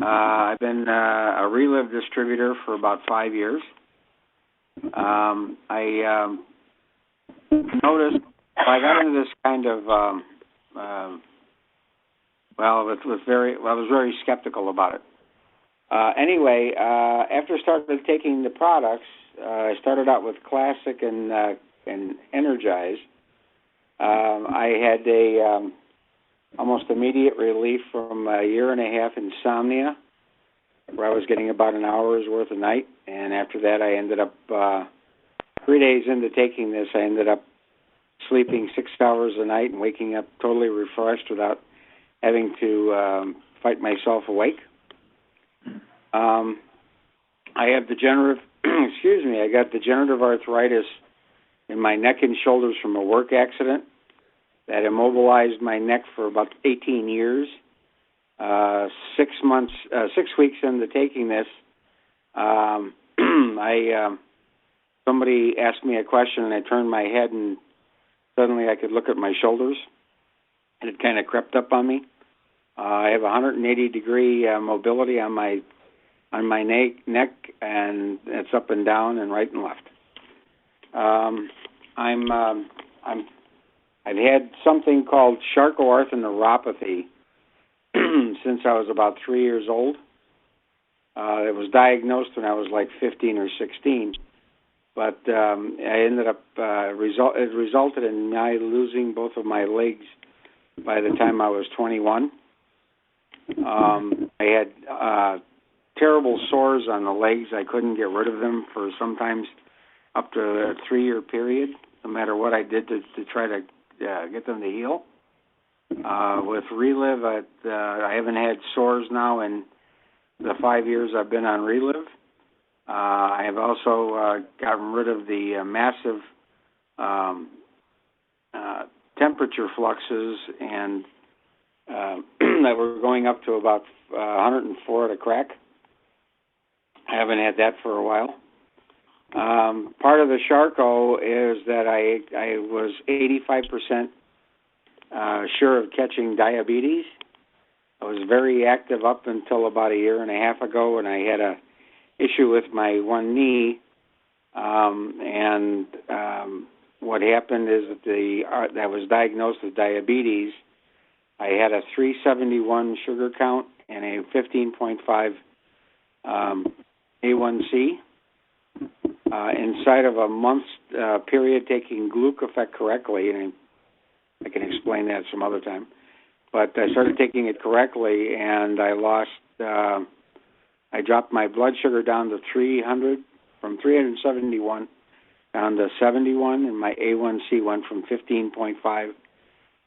I've been a Relive distributor for about 5 years. I noticed I got into this kind of I was very skeptical about it. Anyway, after I started taking the products, I started out with Classic and Energize. I had a almost immediate relief from a year and a half insomnia, where I was getting about an hour's worth a night. And after that, I ended up 3 days into taking this, I ended up sleeping 6 hours a night and waking up totally refreshed without having to fight myself awake. I have degenerative, I got degenerative arthritis in my neck and shoulders from a work accident that immobilized my neck for about 18 years. 6 weeks into taking this, somebody asked me a question, and I turned my head, and suddenly I could look at my shoulders, and it kind of crept up on me. I have 180-degree mobility on my neck, and it's up and down and right and left. I've had something called Charcot neuropathy since I was about 3 years old. It was diagnosed when I was like 15 or 16, but I ended up it resulted in my losing both of my legs by the time I was 21. I had terrible sores on the legs. I couldn't get rid of them for sometimes up to a 3-year period, no matter what I did to try to get them to heal. With Relive, I haven't had sores now in the 5 years I've been on Relive. I have also gotten rid of the massive temperature fluxes and that were going up to about 104 at a crack. I haven't had that for a while. Part of the Charcot is that I was 85% sure of catching diabetes. I was very active up until about a year and a half ago when I had a issue with my one knee, and what happened is that I was diagnosed with diabetes. I had a 371 sugar count and a 15.5 A1C. Inside of a month's period taking Glucofect correctly, and I can explain that some other time, but I started taking it correctly, and I dropped my blood sugar down to 300, from 371 down to 71, and my A1C went from 15.5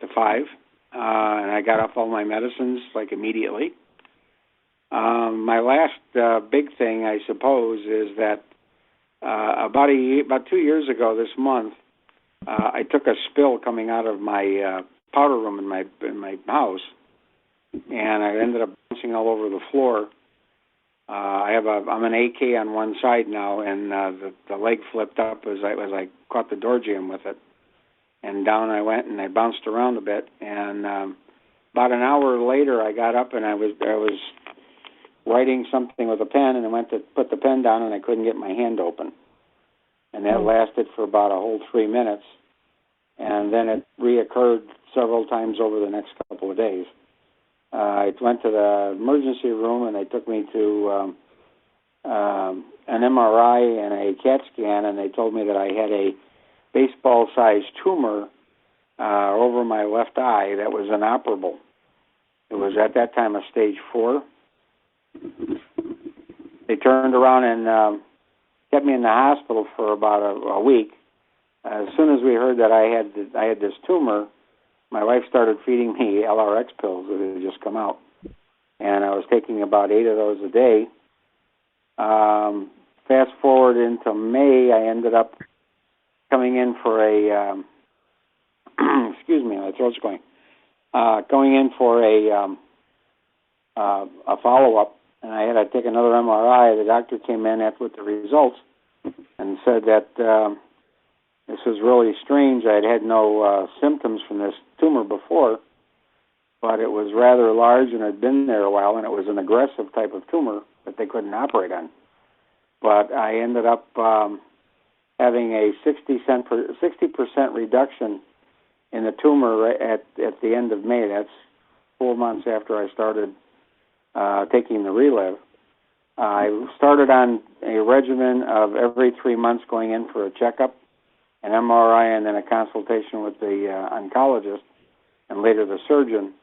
to 5, and I got off all my medicines like immediately. My last big thing, I suppose, is that about 2 years ago this month, I took a spill coming out of my powder room in my house, and I ended up bouncing all over the floor. I'm an AK on one side now, and the leg flipped up as I caught the door jamb with it, and down I went, and I bounced around a bit, and about an hour later I got up and I was writing something with a pen, and I went to put the pen down, and I couldn't get my hand open. And that lasted for about a whole 3 minutes. And then it reoccurred several times over the next couple of days. I went to the emergency room, and they took me to an MRI and a CAT scan, and they told me that I had a baseball-sized tumor over my left eye that was inoperable. It was at that time a stage 4. They turned around and kept me in the hospital for about a week. As soon as we heard that I had this tumor, my wife started feeding me LRX pills that had just come out, and I was taking about 8 of those a day. Fast forward into May, I ended up coming in for a excuse me, my throat's going. Going in for a follow-up, and I had to take another MRI. The doctor came in after with the results and said that this was really strange. I had no symptoms from this tumor before, but it was rather large and had been there a while, and it was an aggressive type of tumor that they couldn't operate on. But I ended up having a 60% reduction in the tumor at the end of May. That's 4 months after I started taking the Relive. I started on a regimen of every 3 months going in for a checkup, an MRI, and then a consultation with the oncologist and later the surgeon.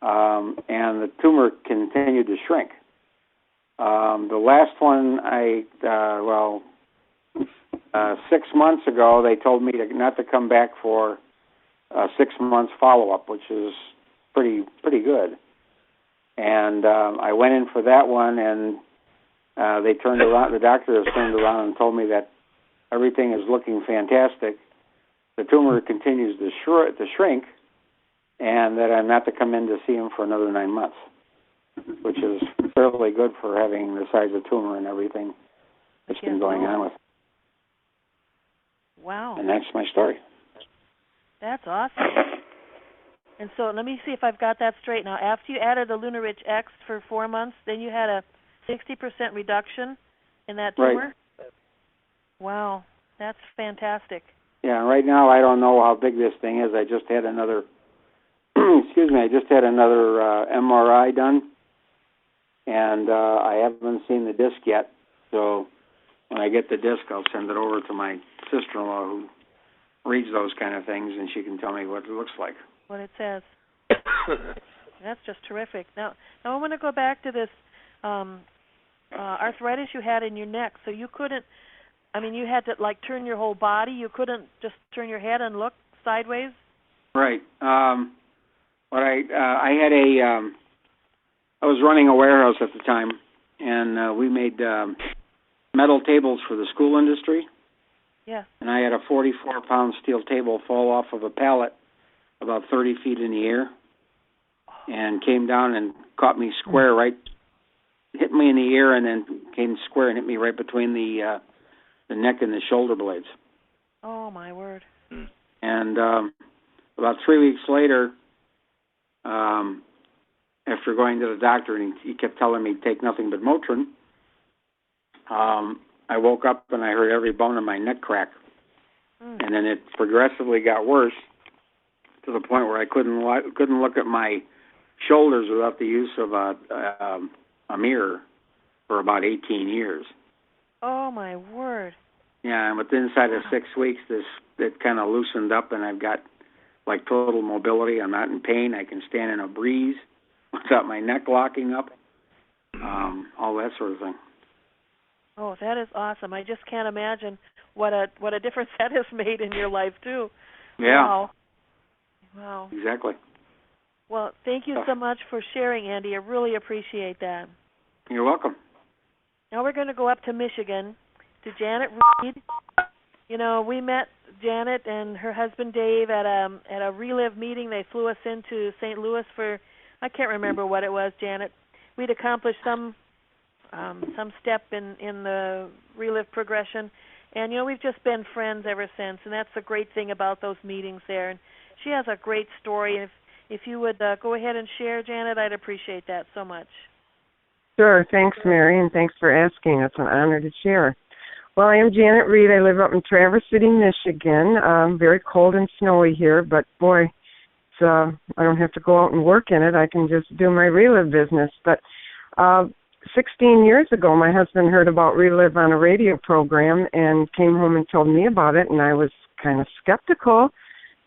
And the tumor continued to shrink. The last one, 6 months ago, they told me not to come back for 6 months follow-up, which is pretty good. And I went in for that one, and they turned around. The doctor has turned around and told me that everything is looking fantastic. The tumor continues to shrink, and that I'm not to come in to see him for another 9 months, which is fairly good for having the size of tumor and everything that's been going on with it. Wow. And that's my story. That's awesome. And so let me see if I've got that straight now. After you added the Lunarich X for 4 months, then you had a 60% reduction in that tumor? Right. Wow. That's fantastic. Yeah, right now I don't know how big this thing is. I just had another MRI done, and I haven't seen the disc yet. So when I get the disc, I'll send it over to my sister-in-law who reads those kind of things, and she can tell me what it looks like. What it says. That's just terrific. Now I want to go back to this arthritis you had in your neck. So you couldn't, you had to turn your whole body. You couldn't just turn your head and look sideways? Right. I was running a warehouse at the time, and we made metal tables for the school industry. Yeah. And I had a 44-pound steel table fall off of a pallet about 30 feet in the air and came down and caught me square hit me in the ear and then came square and hit me right between the neck and the shoulder blades. Oh, my word. And about 3 weeks later, after going to the doctor and he kept telling me to take nothing but Motrin, I woke up and I heard every bone in my neck crack. And then it progressively got worse to the point where I couldn't look at my shoulders without the use of a mirror for about 18 years. Oh, my word. Yeah, and within inside of 6 weeks, it kind of loosened up, and I've got total mobility. I'm not in pain. I can stand in a breeze without my neck locking up. All that sort of thing. Oh, that is awesome. I just can't imagine what a difference that has made in your life too. Yeah. Wow. Exactly. Well, thank you so much for sharing, Andy. I really appreciate that. You're welcome. Now we're going to go up to Michigan to Janet Reed. We met Janet and her husband Dave at a Relive meeting. They flew us into St. Louis for, I can't remember what it was, Janet. We'd accomplished some step in the Relive progression, and we've just been friends ever since. And that's the great thing about those meetings there. And she has a great story. And if you would go ahead and share, Janet, I'd appreciate that so much. Sure. Thanks, Mary, and thanks for asking. It's an honor to share. Well, I am Janet Reed. I live up in Traverse City, Michigan. Very cold and snowy here, but boy, I don't have to go out and work in it. I can just do my Relive business. But 16 years ago, my husband heard about Relive on a radio program and came home and told me about it, and I was kind of skeptical,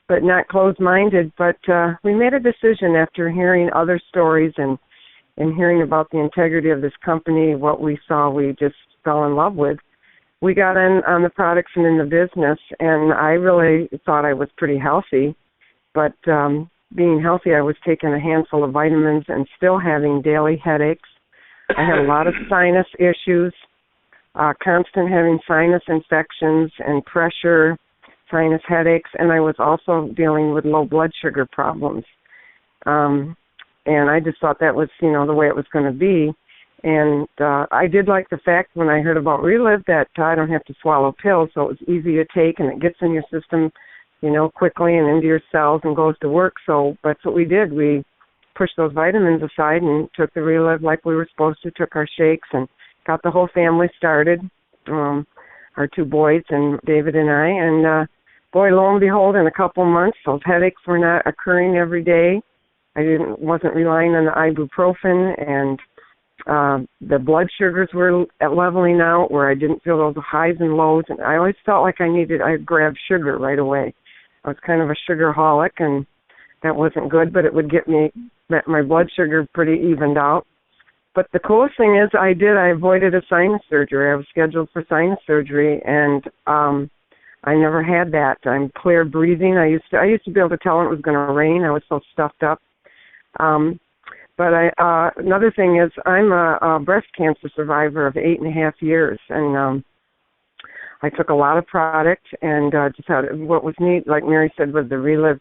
but not closed-minded. But we made a decision after hearing other stories and hearing about the integrity of this company, what we saw, we just fell in love with. We got on the products and in the business, and I really thought I was pretty healthy. But being healthy, I was taking a handful of vitamins and still having daily headaches. I had a lot of sinus issues, constant having sinus infections and pressure, sinus headaches, and I was also dealing with low blood sugar problems. And I just thought that was, the way it was going to be. And I did like the fact when I heard about Relive that I don't have to swallow pills, so it was easy to take, and it gets in your system, quickly and into your cells and goes to work. So that's what we did. We pushed those vitamins aside and took the Relive like we were supposed to, took our shakes and got the whole family started, our 2 boys and David and I. And boy, lo and behold, in a couple months, those headaches were not occurring every day. I wasn't relying on the ibuprofen, and the blood sugars were at leveling out where I didn't feel those highs and lows. And I always felt like I'd grab sugar right away. I was kind of a sugarholic, and that wasn't good, but it would get my blood sugar pretty evened out. But the coolest thing is I avoided a sinus surgery. I was scheduled for sinus surgery, and I never had that. I'm clear breathing. I used to be able to tell when it was going to rain. I was so stuffed up. But another thing is I'm a breast cancer survivor of 8.5 years, and I took a lot of product and just had what was neat, like Mary said, with the Relive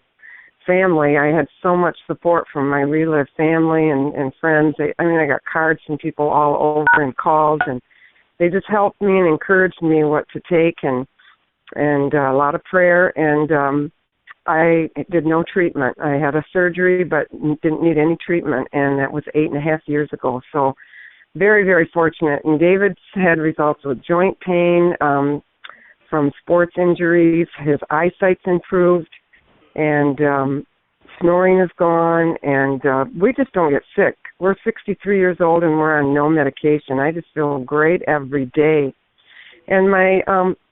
family. I had so much support from my Relive family and friends. I got cards from people all over and calls, and they just helped me and encouraged me what to take, and a lot of prayer. And I did no treatment. I had a surgery but didn't need any treatment, and that was 8.5 years ago. So very, very fortunate. And David's had results with joint pain from sports injuries. His eyesight's improved, and snoring is gone, and we just don't get sick. We're 63 years old, and we're on no medication. I just feel great every day. And my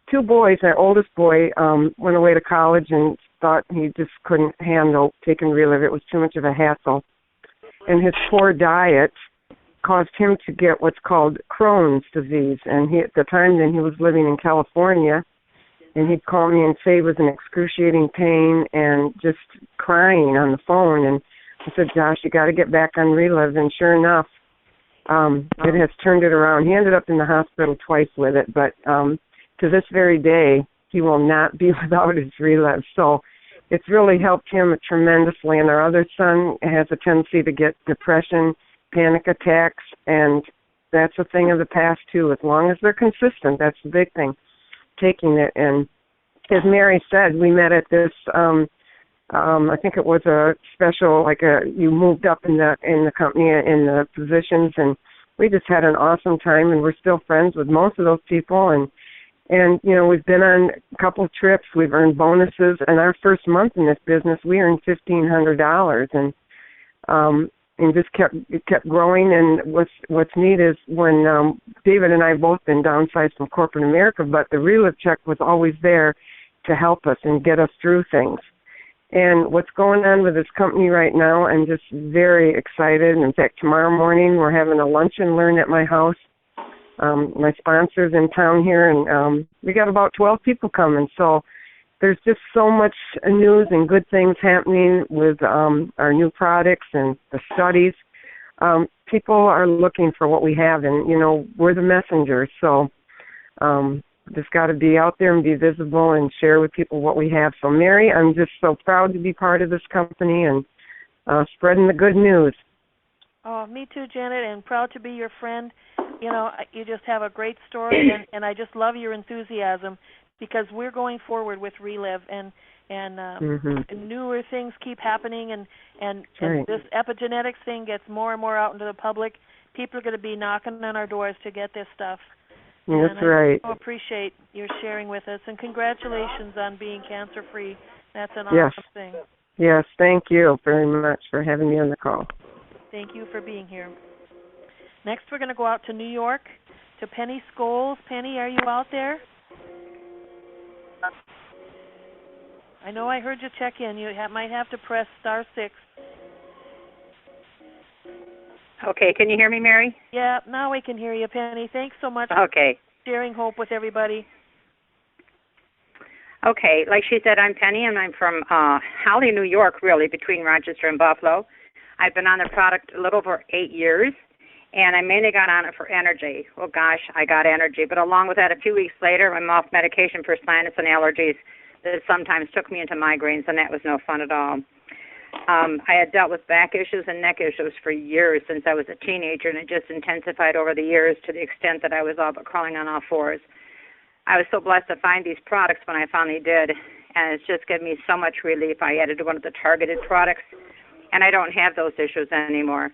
2 boys, our oldest boy went away to college and thought he just couldn't handle taking Relive. It was too much of a hassle. And his poor diet caused him to get what's called Crohn's disease. And at the time then he was living in California, and he'd call me and say it was an excruciating pain and just crying on the phone. And I said, Josh, you got to get back on Relive. And sure enough, it has turned it around. He ended up in the hospital twice with it, but to this very day, he will not be without his Relive. So it's really helped him tremendously. And our other son has a tendency to get depression, panic attacks, and that's a thing of the past, too. As long as they're consistent, that's the big thing, taking it. And as Mary said, we met at this, I think it was a special, you moved up in the company, in the positions, and we just had an awesome time, and we're still friends with most of those people. And we've been on a couple of trips. We've earned bonuses. And our first month in this business, we earned $1,500, and just kept growing. And what's neat is when David and I have both been downsized from corporate America, but the Relive check was always there to help us and get us through things. And what's going on with this company right now, I'm just very excited. In fact, tomorrow morning we're having a lunch and learn at my house. My sponsor's in town here, and we got about 12 people coming. So there's just so much news and good things happening with our new products and the studies. People are looking for what we have, and, we're the messengers. So just got to be out there and be visible and share with people what we have. So, Mary, I'm just so proud to be part of this company and spreading the good news. Oh, me too, Janet, and proud to be your friend. You just have a great story, and I just love your enthusiasm, because we're going forward with Relive, and newer things keep happening, and this epigenetics thing gets more and more out into the public. People are going to be knocking on our doors to get this stuff. That's right. I so appreciate your sharing with us, and congratulations on being cancer-free. That's an awesome thing. Yes, thank you very much for having me on the call. Thank you for being here. Next, we're going to go out to New York, to Penny Scholes. Penny, are you out there? I know I heard you check in. You might have to press *6. Okay, can you hear me, Mary? Yeah, now we can hear you, Penny. Thanks so much for sharing hope with everybody. Okay, like she said, I'm Penny, and I'm from Holly, New York, really, between Rochester and Buffalo. I've been on the product a little over 8 years, and I mainly got on it for energy. Well, gosh, I got energy. But along with that, a few weeks later, I'm off medication for sinus and allergies that sometimes took me into migraines, and that was no fun at all. I had dealt with back issues and neck issues for years since I was a teenager, and it just intensified over the years to the extent that I was all but crawling on all fours. I was so blessed to find these products when I finally did, and it's just given me so much relief. I added one of the targeted products, and I don't have those issues anymore.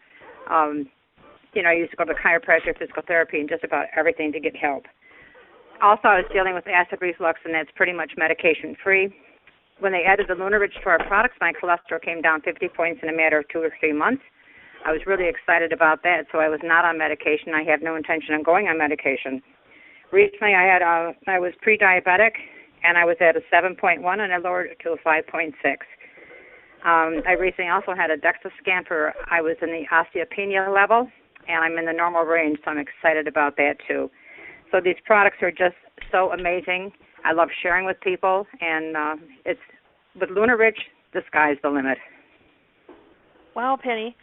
I used to go to chiropractic, physical therapy, and just about everything to get help. Also, I was dealing with acid reflux, and that's pretty much medication-free. When they added the Lunarich to our products, my cholesterol came down 50 points in a matter of 2 or 3 months. I was really excited about that, so I was not on medication. I have no intention on going on medication. Recently, I was pre-diabetic, and I was at a 7.1, and I lowered it to a 5.6. I recently also had a DEXA scan I was in the osteopenia level, and I'm in the normal range, so I'm excited about that too. So these products are just so amazing. I love sharing with people, and it's with Lunarich, the sky's the limit. Wow, Penny,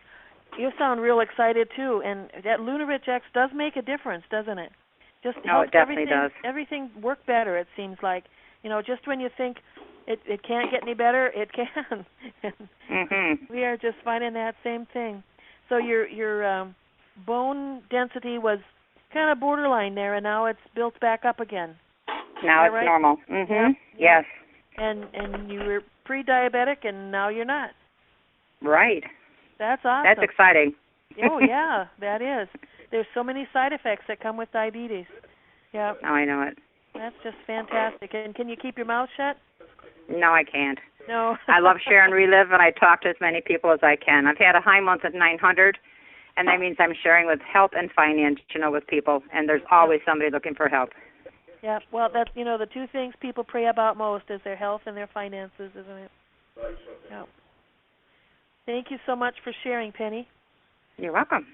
you sound real excited too, and that Lunarich X does make a difference, doesn't it? Just helps it definitely does. Everything work better, it seems like. Just when you think it can't get any better, it can. Mm-hmm. We are just finding that same thing. So your bone density was kind of borderline there, and now it's built back up again. Now it's right? normal. Mm-hmm. Yep. Yes. And you were pre-diabetic, and now you're not. Right. That's awesome. That's exciting. Oh, yeah, that is. There's so many side effects that come with diabetes. Yeah. Oh, I know it. That's just fantastic. And can you keep your mouth shut? No, I can't. No. I love share and relive, and I talk to as many people as I can. I've had a high month at 900, and that means I'm sharing with health and finance, with people, and there's always somebody looking for help. Yeah, well, that's, the two things people pray about most is their health and their finances, isn't it? Yeah. Thank you so much for sharing, Penny. You're welcome.